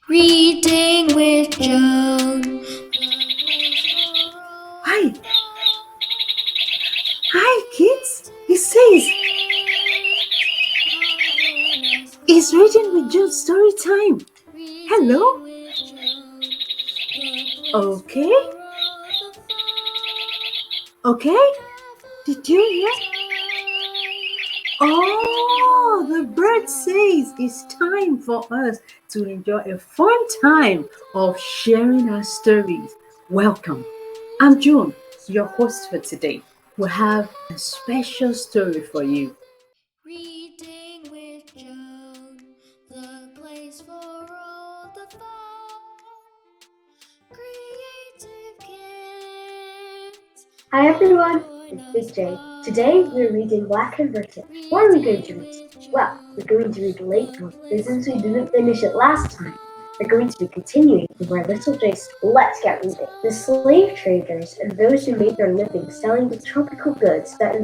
Reading with Joan. Hi. Hi, kids. It says, it's Reading with Joan story time. Hello? Okay. Okay? Did you hear? Oh, the bird says it's time for us to enjoy a fun time of sharing our stories. Welcome. I'm Joan, your host for today. We have a special story for you. Reading with Joan, the place for all the fun. Creative kids. Hi everyone, it's Big J. Today we're reading Black and Britain. What are we going to read? Well, we're going to read the late one, since we didn't finish it last time. We're going to be continuing from where Little J started. Let's get reading. The slave traders and those who made their living selling the tropical goods that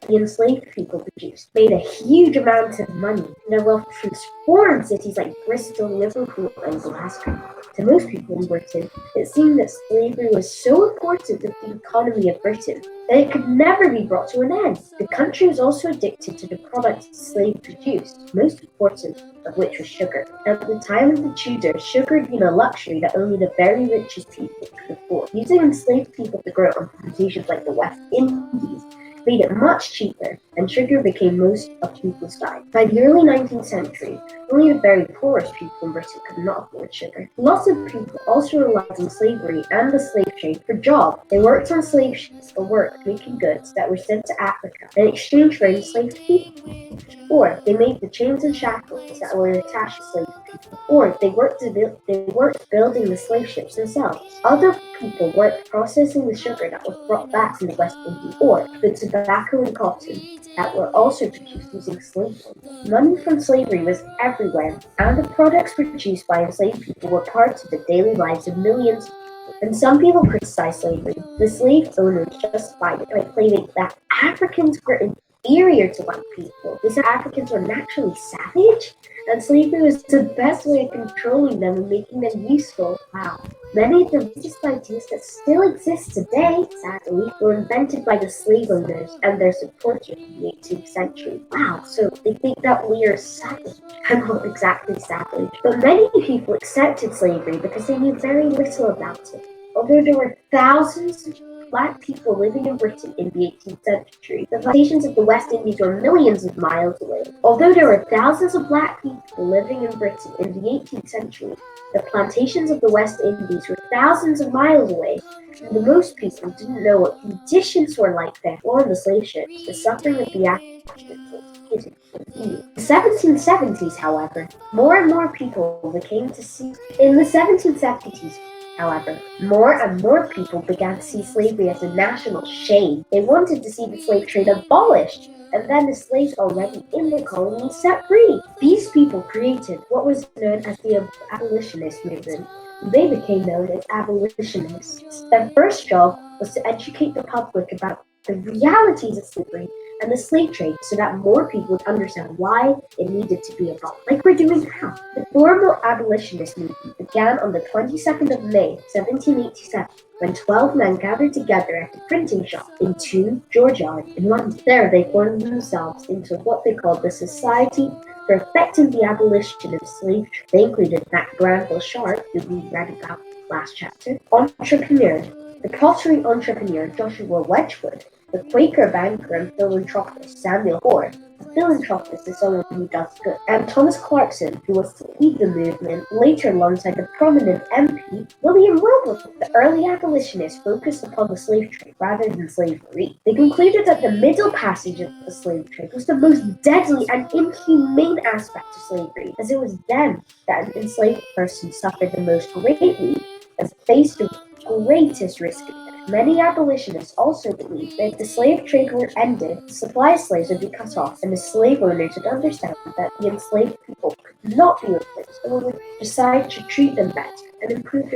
the enslaved people produced made a huge amount of money. Their wealth transformed cities like Bristol, Liverpool, and Glasgow. To most people in Britain, it seemed that slavery was so important to the economy of Britain that it could never be brought to an end. The country was also addicted to the products the slaves produced, most important of which was sugar. At the time of the Tudors, sugar had been a luxury that only the very richest people could afford. Using enslaved people to grow on plantations like the West Indies made it much cheaper, and sugar became most of people's diet. By the early 19th century, only the very poorest people in Britain could not afford sugar. Lots of people also relied on slavery and the slave trade for jobs. They worked on slave ships for work making goods that were sent to Africa in exchange for enslaved people. Or they made the chains and shackles that were attached to slave people. Or they worked building the slave ships themselves. Other people worked processing the sugar that was brought back from the West Indies, or the tobacco and cotton that were also produced using slave labor. Money from slavery was everywhere, and the products produced by enslaved people were parts of the daily lives of millions of people. And some people criticized slavery. The slave owners justified it by claiming that Africans were inferior to white people. They said Africans were naturally savage, and slavery was the best way of controlling them and making them useful. Wow. Many of the racist ideas that still exist today, sadly, were invented by the slave owners and their supporters in the 18th century. Wow, so they think that we are savage. I'm not exactly savage, but many people accepted slavery because they knew very little about it. Although there were thousands of Black people living in Britain in the 18th century, the plantations of the West Indies were millions of miles away. Although there were thousands of Black people living in Britain in the 18th century, the plantations of the West Indies were thousands of miles away, and most people didn't know what conditions were like there or on the slave ships. The suffering of the Africans was hidden from view. In the 1770s, however, more and more people began to see. In the 1770s, however, more and more people began to see slavery as a national shame. They wanted to see the slave trade abolished, and then the slaves already in the colonies set free. These people created what was known as the abolitionist movement. They became known as abolitionists. Their first job was to educate the public about the realities of slavery and the slave trade so that more people would understand why it needed to be abolished, like we're doing now. The formal abolitionist movement began on the 22nd of May, 1787, when 12 men gathered together at a printing shop in 2 Georgians in London. There they formed themselves into what they called the Society for Effecting the Abolition of Slave Trade. They included Mac Granville Sharp, who we read about last chapter, entrepreneur, the pottery entrepreneur Joshua Wedgwood, the Quaker banker and philanthropist Samuel Hoare. A philanthropist is someone who does good. And Thomas Clarkson, who was to lead the movement later alongside the prominent MP William Wilberforce. The early abolitionists focused upon the slave trade rather than slavery. They concluded that the middle passage of the slave trade was the most deadly and inhumane aspect of slavery, as it was then that an enslaved person suffered the most greatly and faced the greatest risk of death. Many abolitionists also believed that if the slave trade were ended, the supply of slaves would be cut off, and the slave owners would understand that the enslaved people could not be replaced, and would decide to treat them better. and improve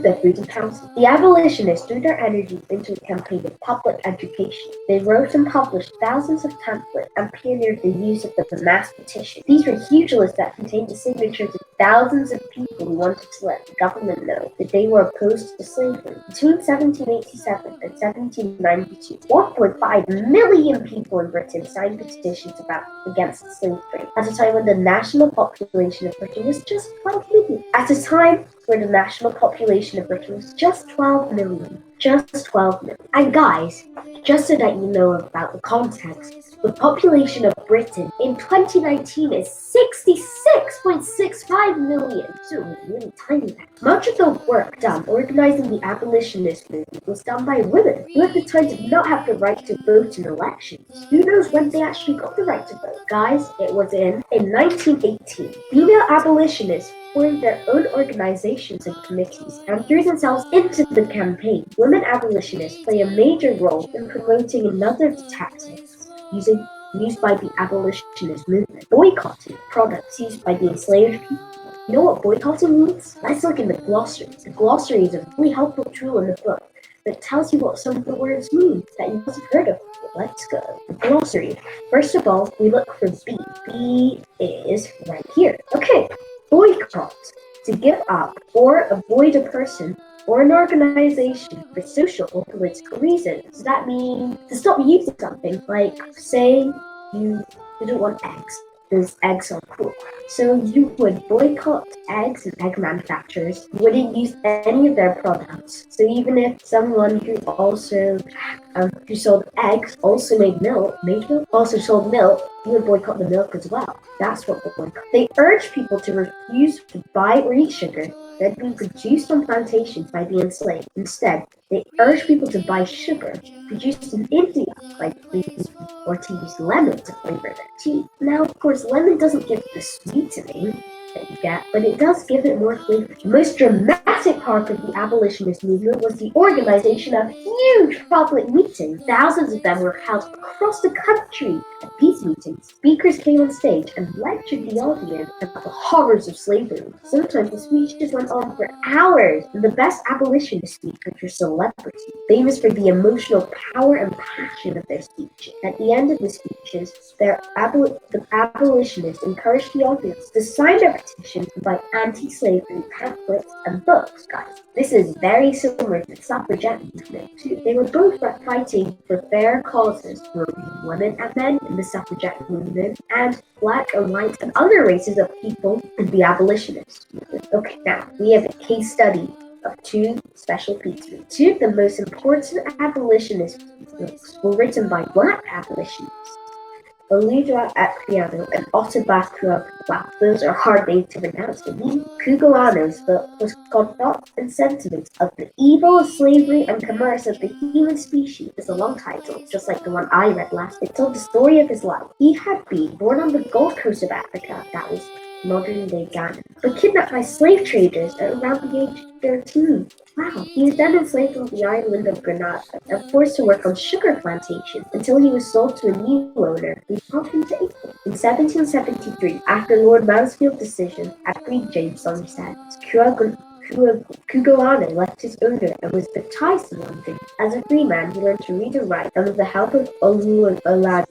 their food and housing. The abolitionists threw their energies into a campaign of public education. They wrote and published thousands of pamphlets and pioneered the use of the mass petition. These were huge lists that contained the signatures of thousands of people who wanted to let the government know that they were opposed to slavery. Between 1787 and 1792, 1.5 million people in Britain signed petitions against slave trade, at a time when the national population of Britain was just 12 million. Just 12 million. And guys, just so that you know about the context, the population of Britain in 2019 is 66.65 million. So it was really tiny then. Much of the work done organizing the abolitionist movement was done by women, who at the time did not have the right to vote in elections. Who knows when they actually got the right to vote? Guys, it was in 1918. Female abolitionists formed their own organizations and committees and threw themselves into the campaign. Women abolitionists play a major role in promoting another of the tactics used by the abolitionist movement: boycotting products used by the enslaved people. You know what boycotting means? Let's look in the glossary. The glossary is a really helpful tool in the book that tells you what some of the words mean that you must have heard of. Let's go. The glossary. First of all, we look for B. B is right here. Okay. Boycott. To give up or avoid a person or an organization for social or political reasons. Does that mean to stop using something? Like, say you don't want eggs. Those eggs are cool. So you would boycott eggs and egg manufacturers. You wouldn't use any of their products. So even if someone who also who sold eggs also also sold milk, you would boycott the milk as well. That's what boycott. They urge people to refuse to buy or eat sugar that had been produced on plantations by the enslaved. Instead, they urge people to buy sugar produced in India by the people, or to use lemon to flavor their tea. Now, of course, lemon doesn't give the sweetening that you get, but it does give it more flavor. The most dramatic part of the abolitionist movement was the organization of huge public meetings. Thousands of them were held across the country. At these meetings, speakers came on stage and lectured the audience about the horrors of slavery. Sometimes the speeches went on for hours, and the best abolitionist speakers were celebrities, famous for the emotional power and passion of their speeches. At the end of the speeches, the abolitionists encouraged the audience to sign their petitions by anti-slavery pamphlets and books. Guys, this is very similar to the suffragette movement too. They were both fighting for fair causes for women and men in the suffragette movement, and black and white and other races of people in the abolitionist movement. Okay, now we have a case study of two special pieces. Two of the most important abolitionist books were written by black abolitionists: Olusoga and Otabakua. Wow, those are hard names to pronounce. Kugawano's book was called Thoughts and Sentiments of the Evil of Slavery and Commerce of the Human Species. It's a long title, just like the one I read last. It told the story of his life. He had been born on the Gold Coast of Africa, that was modern-day Ghana, but kidnapped by slave traders at around the age of 13. Wow. He was then enslaved on the island of Grenada and forced to work on sugar plantations until he was sold to a new owner who brought him to England. In 1773, after Lord Mansfield's decision had freed James on his head, Kugawano left his owner and was baptized in London. As a free man, he learned to read and write, and with the help of Olaudah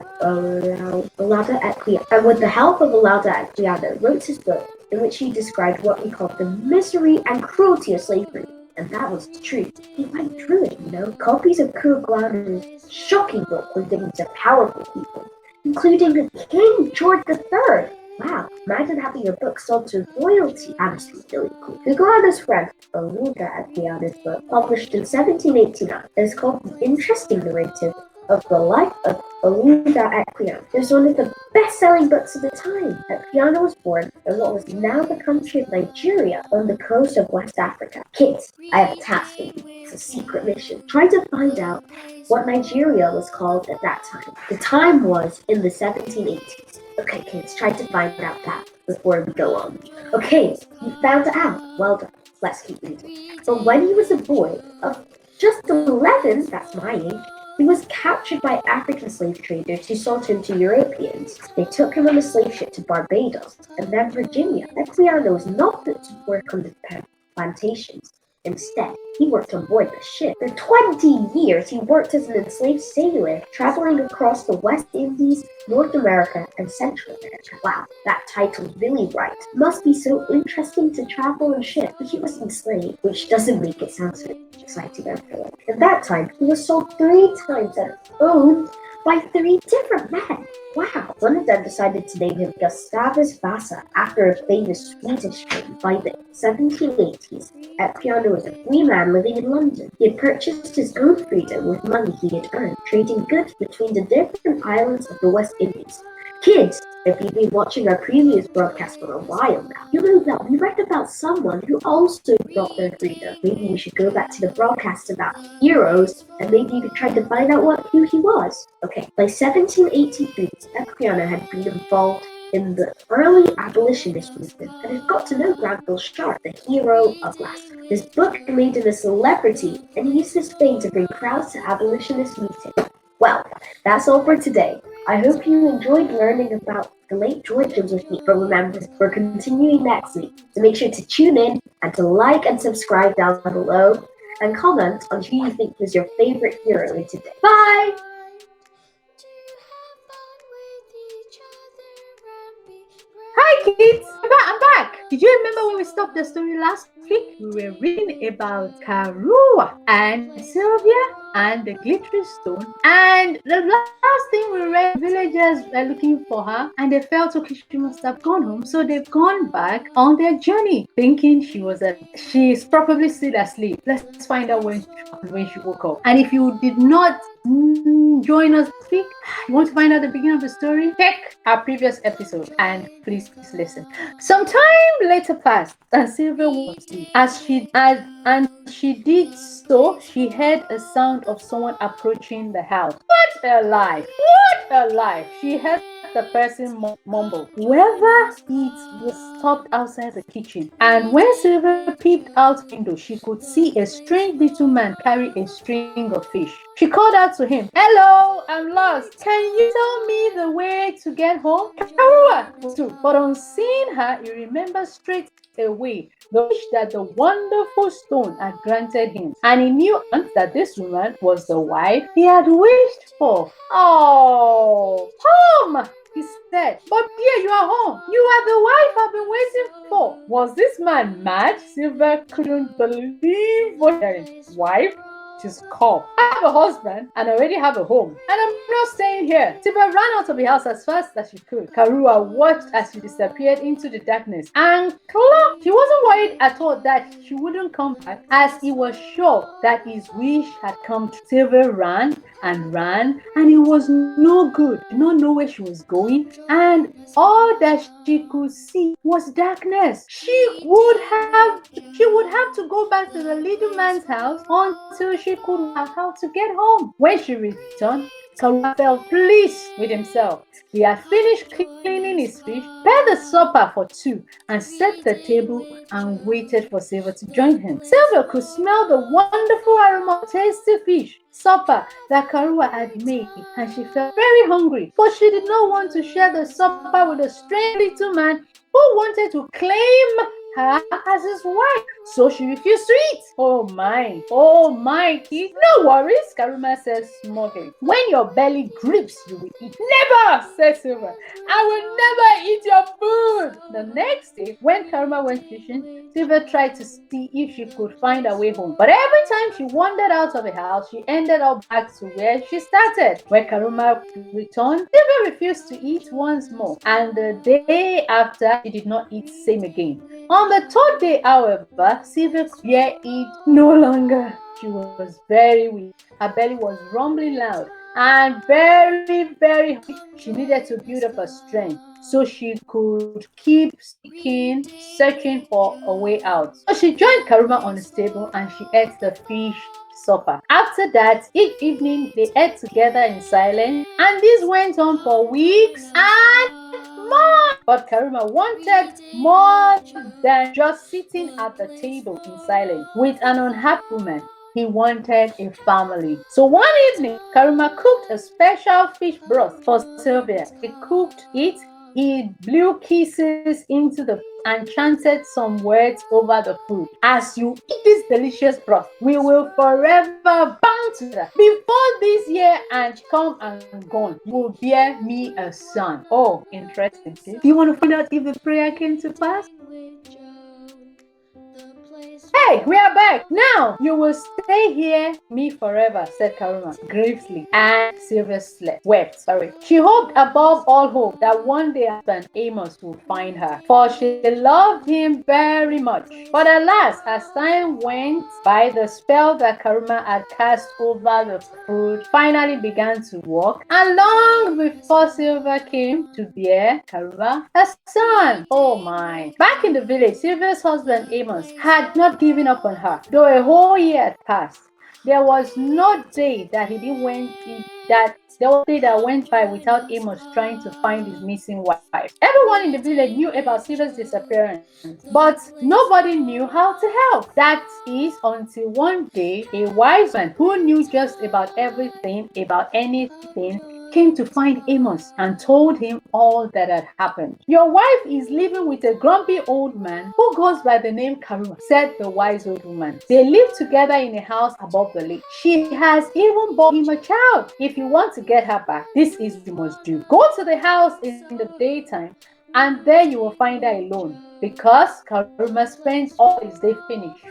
Equiano, wrote his book, in which he described what he called the misery and cruelty of slavery. And that was true. He went through it, you know. Copies of Kugawano's shocking book were given to powerful people, including the King George III. Wow, imagine having your book sold to royalty. That must be really cool. Kugawano's friend, Olusoga Equiano's book, published in 1789, is called The Interesting Narrative of the Life of Olusoga Equiano. It was one of the best-selling books of the time. Equiano was born in what was now the country of Nigeria on the coast of West Africa. Kids, I have a task for you. It's a secret mission. Try to find out what Nigeria was called at that time. The time was in the 1780s. Okay, kids, try to find out that before we go on. Okay, you found it out. Well done. Let's keep reading. But when he was a boy of just 11, that's my age, he was captured by African slave traders who sold him to Europeans. They took him on a slave ship to Barbados and then Virginia. Equiano was not fit to work on the plantations. Instead, he worked on board the ship. For 20 years, he worked as an enslaved sailor, traveling across the West Indies, North America, and Central America. Wow, that title's really right. Must be so interesting to travel on ship, but he was enslaved, which doesn't make it sound so exciting, I feel like. At that time, he was sold 3 times and owned by 3 different men. Wow. One of them decided to name him Gustavus Vasa after a famous Swedish king. By the 1780s, Epiano was a free man living in London. He had purchased his own freedom with money he had earned, trading goods between the different islands of the West Indies. Kids, if you've been watching our previous broadcast for a while now, you know that we read about someone who also got their freedom. Maybe we should go back to the broadcast about heroes and maybe even try to find out who he was. Okay, by 1783, Epiano had been involved in the early abolitionist movement and had got to know Granville Sharp, the hero of Glasgow. His book made him a celebrity, and he used his fame to bring crowds to abolitionist meetings. Well, that's all for today. I hope you enjoyed learning about the late Georgians with me, but remember, we're continuing next week, so make sure to tune in and to like and subscribe down below and comment on who you think was your favorite hero today. Bye! Hi kids, I'm back. Did you remember when we stopped the story last week? We were reading about Karua and Sylvia and the glittery stone, and the last thing we read, villagers were looking for her and they felt okay, she must have gone home, so they've gone back on their journey thinking she's probably still asleep. Let's find out when she woke up. And if you did not join us this week, you want to find out the beginning of the story, check our previous episode and please listen. Some time later passed and Sylvia was asleep. As she did so, she heard a sound of someone approaching the house. What a life! What a life! She heard the person mumble, "Whoever eats was stopped outside the kitchen." And when Sylvia peeped out window, she could see a strange little man carry a string of fish. She called out to him, "Hello, I'm lost. Can you tell me the way to get home?" But on seeing her, he remembered straight away the wish that the wonderful stone had granted him, and he knew that this woman was the wife he had wished for. "Oh, home!" he said. "But dear, you are home. You are the wife I've been waiting for." Was this man mad? Sylvia couldn't believe what his wife. She's called. "I have a husband and I already have a home, and I'm not staying here." Sylvia ran out of the house as fast as she could. Karua watched as she disappeared into the darkness and clocked. She wasn't worried at all that she wouldn't come back, as he was sure that his wish had come true. Sylvia ran and ran, and it was no good. She did not know where she was going, and all that she could see was darkness. She would have to go back to the little man's house until she could work out to get home. When she returned, Karua felt pleased with himself. He had finished cleaning his fish, prepared the supper for 2, and set the table and waited for Sylvia to join him. Sylvia could smell the wonderful aroma of tasty fish supper that Karua had made, and she felt very hungry, but she did not want to share the supper with a strange little man who wanted to claim her as his wife, so she refused to eat. Oh my kid. "No worries," Karuma said smugly. "When your belly grips, you will eat." "Never," said Silver. "I will never eat your food." The next day, when Karuma went fishing, Silver tried to see if she could find her way home. But every time she wandered out of the house, she ended up back to where she started. When Karuma returned, Silver refused to eat once more. And the day after, she did not eat same again. On the 3rd day, however, Sylvia could bear it no longer. She was very weak. Her belly was rumbling loud and very, very hungry. She needed to build up her strength so she could keep searching for a way out. So she joined Karuma on the table and she ate the fish supper. After that, each evening they ate together in silence, and this went on for weeks and more. But Karuma wanted more than just sitting at the table in silence with an unhappy woman. He wanted a family. So one evening, Karuma cooked a special fish broth for Sylvia. He cooked it. He blew kisses into the and chanted some words over the food. As you eat this delicious broth, we will forever bound together. Before this year and come and gone, you will bear me a son. Oh, interesting. Do you want to find out if the prayer came to pass? Hey, we are back. Now you will stay here me forever, said Karuma gravely, and Sylvia wept. She hoped above all hope that one day husband Amos would find her, for she loved him very much. But alas, as time went by, the spell that Karuma had cast over the food finally began to work, and long before Sylvia came to bear Karuma a son. Oh my. Back in the village, Sylvia's husband Amos had not given up on her, though a whole year had passed. There was no day that he didn't went that there was a day that went by without Amos trying to find his missing wife. Everyone in the village knew about Sylvia's disappearance, but nobody knew how to help. That is until one day a wise man who knew just about everything about anything came to find Amos and told him all that had happened. Your wife is living with a grumpy old man who goes by the name Karuma, said the wise old woman. They live together in a house above the lake. She has even borne him a child. If you want to get her back, this is what you must do. Go to the house in the daytime, and there you will find her alone, because Karuma spends all his day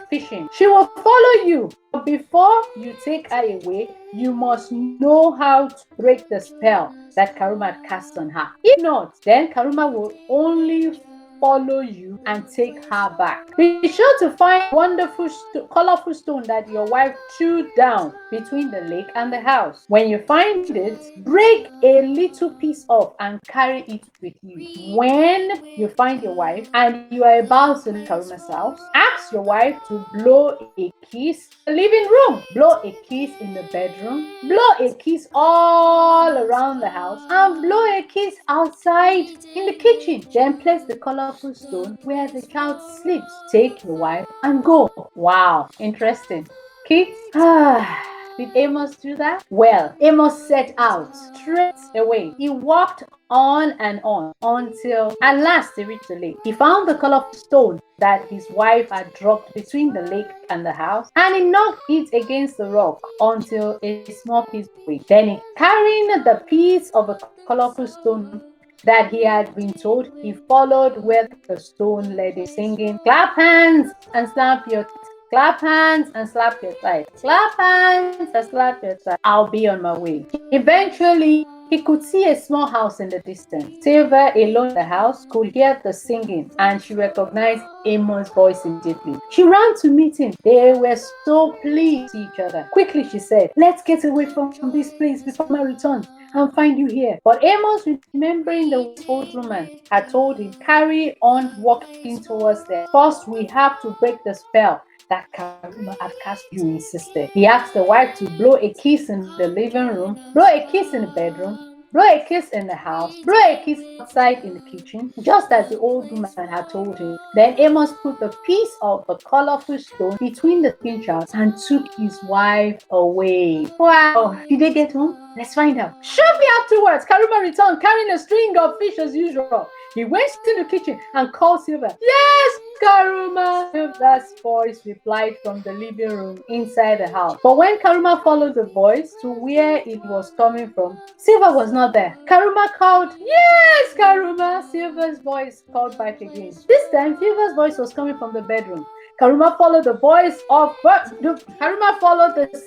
fishing. She will follow you, but before you take her away, you must know how to break the spell that Karuma had cast on her. If not, then Karuma will only follow you and take her back. Be sure to find a wonderful colorful stone that your wife threw down between the lake and the house. When you find it, break a little piece off and carry it with you. When you find your wife and you are about to leave Karuma's house, ask your wife to blow a kiss in the living room, blow a kiss in the bedroom, blow a kiss all around the house, and blow a kiss outside in the kitchen. Then place the colorful stone where the child sleeps. Take your wife and go. Wow, interesting. Kids? Did Amos do that? Well, Amos set out straight away. He walked on and on until at last he reached the lake. He found the colorful stone that his wife had dropped between the lake and the house, and he knocked it against the rock until a small piece broke. Then he, carrying the piece of a colorful stone that he had been told, he followed where the stone led him, singing, "Clap hands and slap your clap hands and slap your thighs. Clap hands and slap your thighs. I'll be on my way." Eventually, he could see a small house in the distance. Sylvia, alone in the house, could hear the singing, and she recognized Amos' voice immediately. She ran to meet him. They were so pleased to see each other. Quickly, she said, "Let's get away from this place before my return and find you here." But Amos, remembering the old woman had told him, "Carry on walking towards there. First, we have to break the spell that Karuma had cast," you insisted. He asked the wife to blow a kiss in the living room, blow a kiss in the bedroom, blow a kiss in the house, blow a kiss outside in the kitchen, just as the old woman had told him. Then Amos put the piece of the colorful stone between the twin child and took his wife away. Wow! Did they get home? Let's find out. Shortly afterwards, Karuma returned carrying a string of fish as usual. He went to the kitchen and called Sylvia. "Yes, Karuma!" Sylvia's voice replied from the living room inside the house. But when Karuma followed the voice to where it was coming from, Sylvia was not there. Karuma called, "Yes, Karuma!" Sylvia's voice called back again. This time, Sylvia's voice was coming from the bedroom. Karuma followed the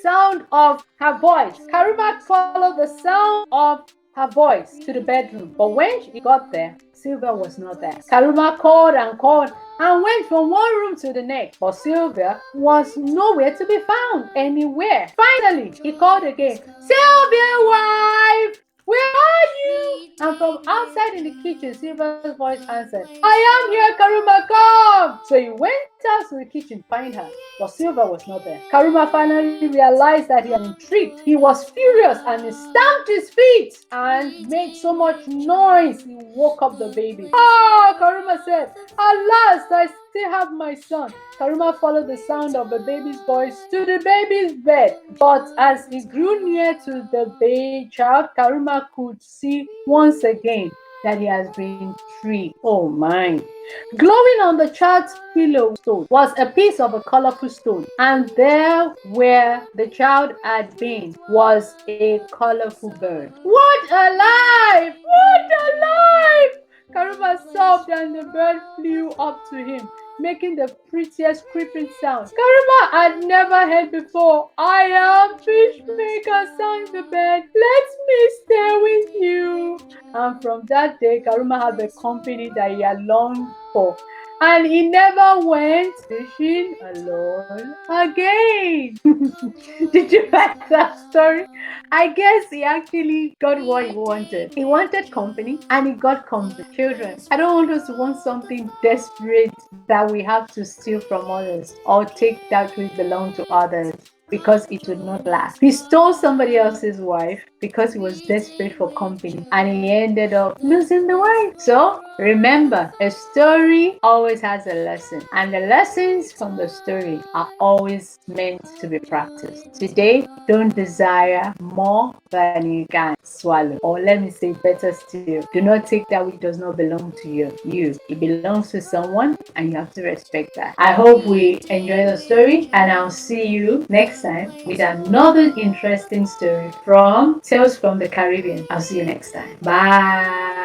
sound of her voice. Karuma followed the sound of her voice to the bedroom. But when she got there, Sylvia was not there. Karuma called and went from one room to the next, but Sylvia was nowhere to be found anywhere. Finally, he called again, "Sylvia, wife, where are you?" And from outside in the kitchen, Sylvia's voice answered, "I am here, Karuma, come!" So he went out to the kitchen to find her, but Sylvia was not there. Karuma finally realized that he had been tricked. He was furious and he stamped his feet and made so much noise he woke up the baby. "Ah!" Karuma said, "At last I still have my son." Karuma followed the sound of the baby's voice to the baby's bed, but as he grew near to the baby child, Karuma could see once again that he has been free. Oh my. Glowing on the child's pillow stone was a piece of a colorful stone, and there where the child had been was a colorful bird. What a life! What a life! Karuma sobbed and the bird flew up to him, making the prettiest creeping sound Karuma had never heard before. I am Fishmaker, sang the bird. Let me stay with you. And from that day, Karuma had the company that he had longed for. And he never went fishing alone again. Did you like that story? I guess he actually got what he wanted. He wanted company and he got company. Children, I don't want us to want something desperate that we have to steal from others or take that which belong to others because it would not last. He stole somebody else's wife because he was desperate for company and he ended up losing the wife. So remember, a story always has a lesson, and the lessons from the story are always meant to be practiced. Today, don't desire more than you can swallow, or let me say better still, do not take that which does not belong to you. It belongs to someone and you have to respect that. I hope we enjoy the story, and I'll see you next time with another interesting story from Tales from the Caribbean. I'll see you next time. Bye.